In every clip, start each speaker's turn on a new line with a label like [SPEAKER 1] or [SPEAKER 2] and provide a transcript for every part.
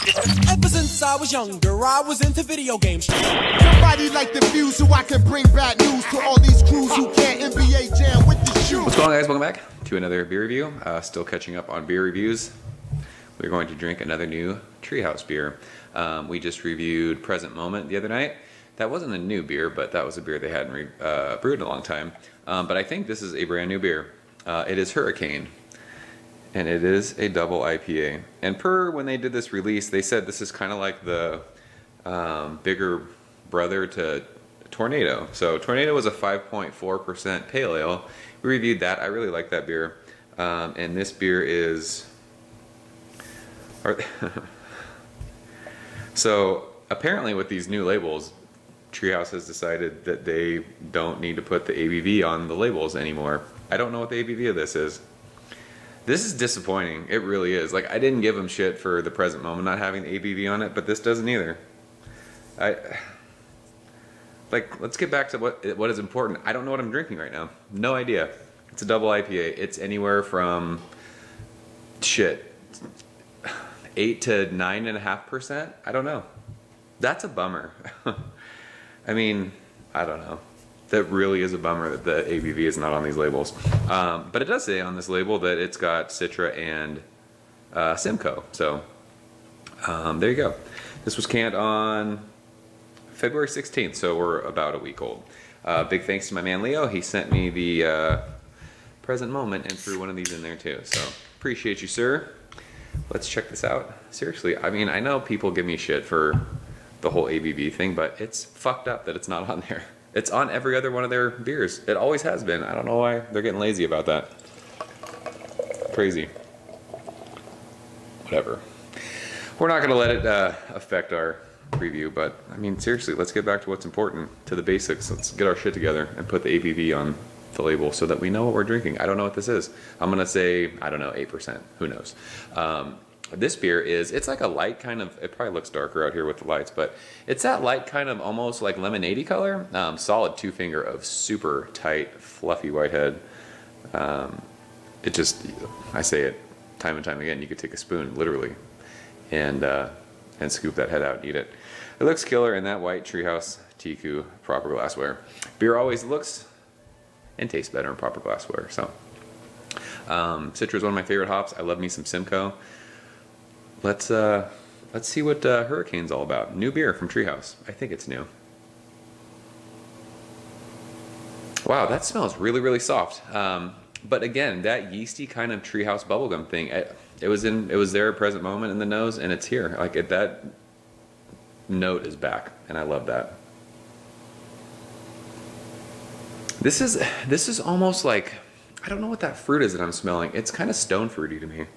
[SPEAKER 1] Ever since I was younger, I was into video games.
[SPEAKER 2] Somebody like the Fuse so I can bring bad news to all these crews who can't NBA jam with the shoe.
[SPEAKER 3] What's going on, guys? Welcome back to another beer review. Still catching up on beer reviews. We're going to drink another new Treehouse beer. We just reviewed Present Moment the other night. That wasn't a new beer, but that was a beer they hadn't brewed in a long time. But I think this is a brand new beer. It is Hurricane, and it is a double IPA. And per when they did this release, they said this is kind of like the bigger brother to Tornado. So Tornado was a 5.4% pale ale. We reviewed that. I really like that beer. And this beer is... So apparently with these new labels, Treehouse has decided that they don't need to put the ABV on the labels anymore. I don't know what the ABV of this is. This is disappointing. It really is. Like, I didn't give them shit for the Present Moment not having the ABV on it, but this doesn't either. Like, let's get back to what is important. I don't know what I'm drinking right now. No idea. It's a double IPA. It's anywhere from shit 8 to 9.5%. I don't know. That's a bummer. I mean, I don't know. That really is a bummer that the ABV is not on these labels. But it does say on this label that it's got Citra and Simcoe. So there you go. This was canned on February 16th, so we're about a week old. Big thanks to my man Leo. He sent me the Present Moment and threw one of these in there too. So appreciate you, sir. Let's check this out. Seriously, I mean, I know people give me shit for the whole ABV thing, but it's fucked up that it's not on there. It's on every other one of their beers. It always has been. I don't know why they're getting lazy about that. Crazy. Whatever. We're not going to let it affect our preview, but I mean, seriously, let's get back to what's important, to the basics. Let's get our shit together and put the ABV on the label so that we know what we're drinking. I don't know what this is. I'm going to say, I don't know, 8%. Who knows? This beer is, it's like a light kind of, it probably looks darker out here with the lights, but it's that light kind of almost like lemonade-y color. Solid 2-finger of super tight, fluffy white head. It just, I say it time and time again, you could take a spoon, literally, and scoop that head out and eat it. It looks killer in that white Treehouse Tiku proper glassware. Beer always looks and tastes better in proper glassware. So, Citra is one of my favorite hops. I love me some Simcoe. Let's see what Hurricane's all about. New beer from Treehouse. I think it's new. Wow, that smells really, really soft. But again, that yeasty kind of Treehouse bubblegum thing, it was there at Present Moment in the nose, and it's here. Like, that note is back, and I love that. This is almost like, I don't know what that fruit is that I'm smelling. It's kind of stone fruity to me.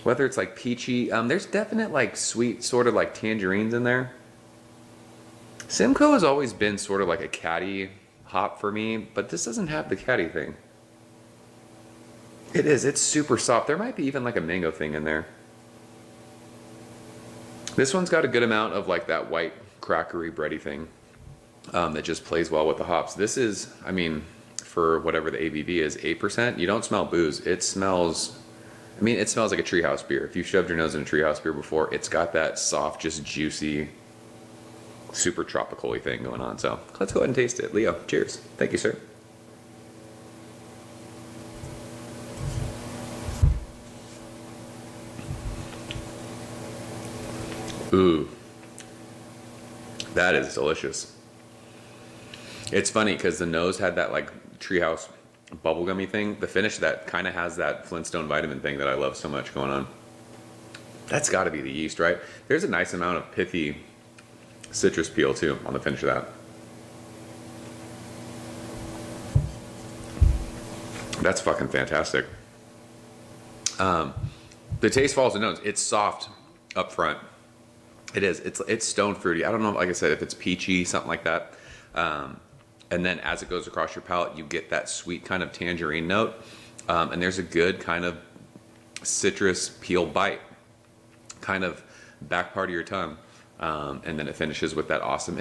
[SPEAKER 3] Whether it's like peachy, there's definite like sweet sort of like tangerines in there. Simcoe has always been sort of like a caddy hop for me, but this doesn't have the caddy thing. It's super soft. There might be even like a mango thing in there. This one's got a good amount of like that white crackery bready thing that just plays well with the hops. This is, I mean, for whatever the ABV is, 8%, you don't smell booze. It smells... I mean, it smells like a Treehouse beer. If you've shoved your nose in a Treehouse beer before, it's got that soft, just juicy, super tropical-y thing going on. So let's go ahead and taste it. Leo, cheers. Thank you, sir. Ooh. That is delicious. It's funny because the nose had that like Treehouse bubblegummy thing. The finish that kind of has that Flintstone vitamin thing that I love so much going on. That's got to be the yeast, right? There's a nice amount of pithy citrus peel too on the finish of that. That's fucking fantastic. The taste follows the nose. It's soft up front. It is. It's stone fruity. I don't know, like I said, if it's peachy, something like that. And then as it goes across your palate, you get that sweet kind of tangerine note. And there's a good kind of citrus peel bite, kind of back part of your tongue. And then it finishes with that awesome,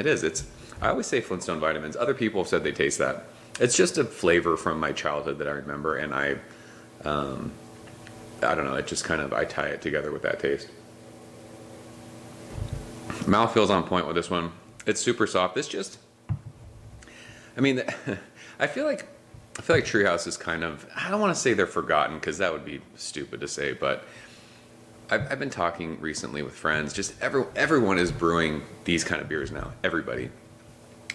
[SPEAKER 3] I always say Flintstone vitamins. Other people have said they taste that. It's just a flavor from my childhood that I remember, and I don't know, it just kind of, I tie it together with that taste. Mouthfeel's on point with this one. It's super soft. This just, I mean, I feel like Treehouse is kind of, I don't want to say they're forgotten because that would be stupid to say, but I've been talking recently with friends. Just everyone is brewing these kind of beers now. Everybody.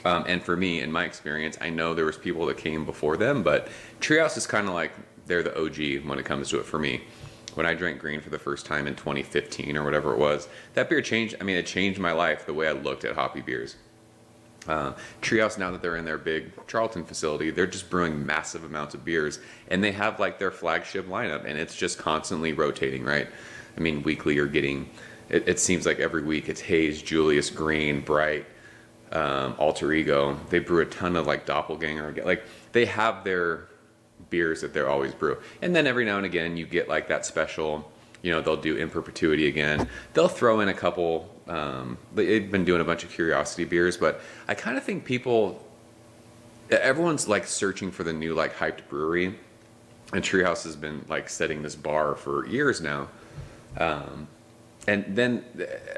[SPEAKER 3] And for me, in my experience, I know there was people that came before them, but Treehouse is kind of like they're the OG when it comes to it for me. When I drank green for the first time in 2015 or whatever it was, that beer changed. I mean, it changed my life, the way I looked at hoppy beers. Treehouse, now that they're in their big Charlton facility, they're just brewing massive amounts of beers, and they have like their flagship lineup, and it's just constantly rotating, right? I mean, weekly you're getting, it seems like every week it's Haze, Julius, Green, Bright, Alter Ego. They brew a ton of like Doppelganger. Like they have their beers that they're always brew. And then every now and again you get like that special, you know, they'll do In Perpetuity again. They'll throw in a couple, they've been doing a bunch of Curiosity beers, but I kind of think everyone's like searching for the new like hyped brewery, and Treehouse has been like setting this bar for years now. And then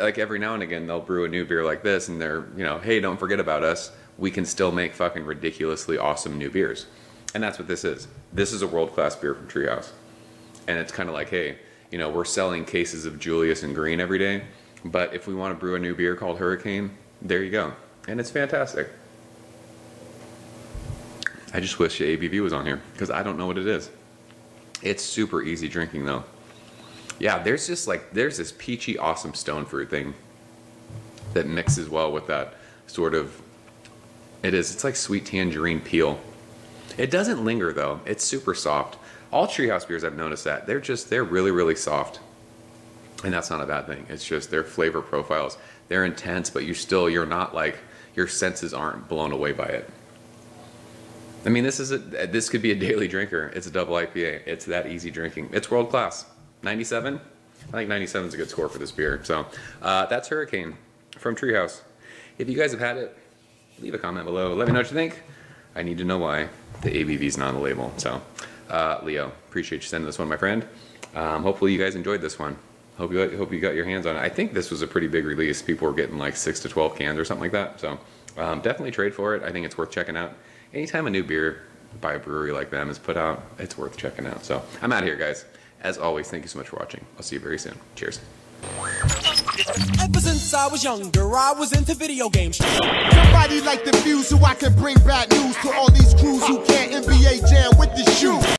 [SPEAKER 3] like every now and again they'll brew a new beer like this, and they're, you know, hey, don't forget about us. We can still make fucking ridiculously awesome new beers. And that's what this is. This is a world-class beer from Treehouse. And it's kind of like, hey, you know, we're selling cases of Julius and Green every day, but if we want to brew a new beer called Hurricane, there you go. And it's fantastic. I just wish the ABV was on here because I don't know what it is. It's super easy drinking though. Yeah, there's just like, there's this peachy, awesome stone fruit thing that mixes well with that sort of, it's like sweet tangerine peel. It doesn't linger though. It's super soft. All Treehouse beers, I've noticed that they're really, really soft, and that's not a bad thing. It's just their flavor profiles. They're intense, but you're not like, your senses aren't blown away by it. I mean, this could be a daily drinker. It's a double IPA. It's that easy drinking. It's world class. 97. I think 97 is a good score for this beer. So that's Hurricane from Treehouse. If you guys have had it, leave a comment below. Let me know what you think. I need to know why the ABV is not on the label. So, Leo, appreciate you sending this one, my friend. Hopefully you guys enjoyed this one. Hope you got your hands on it. I think this was a pretty big release. People were getting like 6 to 12 cans or something like that. So definitely trade for it. I think it's worth checking out. Anytime a new beer by a brewery like them is put out, it's worth checking out. So I'm out of here, guys. As always, thank you so much for watching. I'll see you very soon. Cheers.
[SPEAKER 1] Ever since I was younger, I was into video games.
[SPEAKER 2] Somebody like the fuse so I can bring bad news to all these crews who can't NBA jam with the shoe.